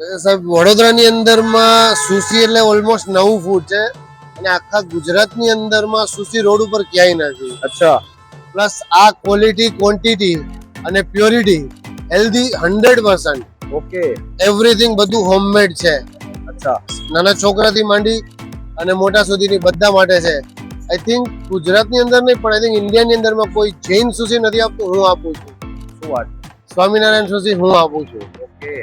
સાહેબ વડોદરાની અંદરમાં સુશી એટલે ઓલમોસ્ટ નવું ફૂડ છે અને આખા ગુજરાતની અંદરમાં સુશી રોડ ઉપર ક્યાંય નથી. અચ્છા. પ્લસ આ ક્વોલિટી ક્વોન્ટિટી અને પ્યોરિટી હેલ્ધી 100%. ઓકે. એવરીથિંગ બધું હોમમેડ છે. અચ્છા. નાના છોકરાથી માંડી અને મોટા સુધીની બધા માટે છે. આઈ થિંક ગુજરાતની અંદર નહીં પણ આઈ થિંક ઇન્ડિયાની અંદરમાં કોઈ જૈન સુશી નથી આપતું, હું આપું છું. શું વાત. સ્વામિનારાયણ સુશી હું આપું છું. ઓકે.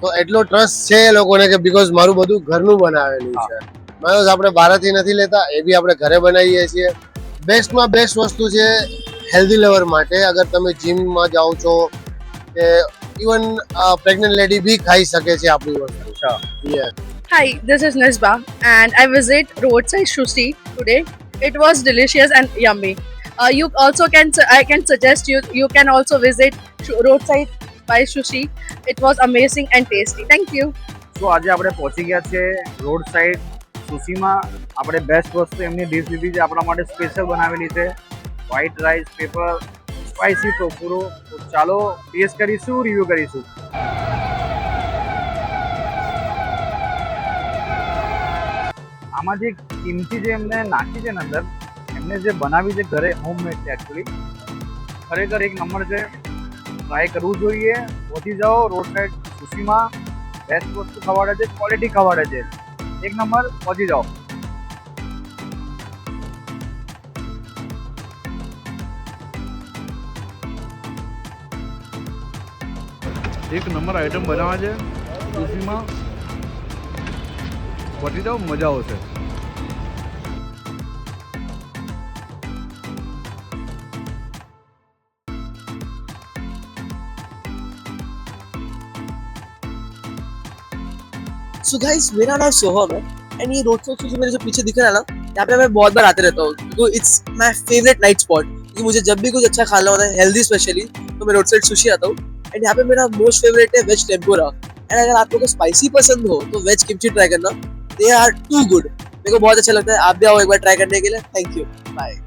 તો એટલો ટ્રસ્ટ છે એ લોકોને કે બીકોઝ મારું બધું ઘરનું બનાવેલું છે. મારું આપણે બહારથી નથી લેતા, એ બી આપણે ઘરે બનાવીએ છીએ. બેસ્ટમાં બેસ્ટ વસ્તુ છે હેલ્ધી લેવર માટે. અગર તમે જીમમાં જાઓ છો કે ઇવન પ્રેગ્નન્ટ લેડી બી ખાઈ શકે છે આપણી વસ્તુ. અચ્છા. Yeah. Hi, this is Nisba and I visit roadside sushi today. It was delicious and yummy. You also I can suggest you can also visit roadside by sushi. It was amazing and tasty. Thank you. તો આજે આપણે પહોંચી ગયા છે road side સુશીમાં. આપણે best વસ્તુ એમની dish લીધી છે, આપણા માટે સ્પેશિયલ બનાવેલી છે. વ્હાઈટ રાઈસ, પેપર, સ્પાઇસી ટોફુરો. તો ચાલો ટેસ્ટ કરીશું, રિવ્યુ કરીશું. આમાં જે કિંમતી જે એમને નાખી છે ને અંદર, એમને જે બનાવી છે ઘરે, હોમમેડ છે એકચ્યુઅલી. ખરેખર એક નંબર છે, ટ્રાય કરવું જોઈએ. પહોંચી જાઓ રોડ સાઈડ સુશીમાં. બેસ્ટ વસ્તુ ખવાડે છે, ક્વોલિટી ખવાડે છે, એક નંબર. પહોંચી જાઓ. એક નંબર આઈટમ બનાવે છે સુશીમાં. પહોંચી જાઓ, મજા આવશે. सो गाइस, मेरा नाम सोहम है एंड ये रोड साइड सुशी मेरे जो पीछे दिख रहा है ना, यहाँ पे मैं बहुत बार आते रहता हूँ क्योंकि it's my favourite night spot. क्योंकि मुझे जब भी कुछ अच्छा खाना होता है, हेल्दी स्पेशली, तो मैं रोड साइड सुशी आता हूँ. एंड यहाँ पे मेरा मोस्ट फेवरेट है वेज टेम्पुरा. एंड अगर आप लोग को स्पाइसी पसंद हो तो वेज किमची ट्राई करना. They are too good. मेरे को बहुत अच्छा लगता है. आप भी आओ एक बार ट्राई करने के लिए. Thank you. बाय.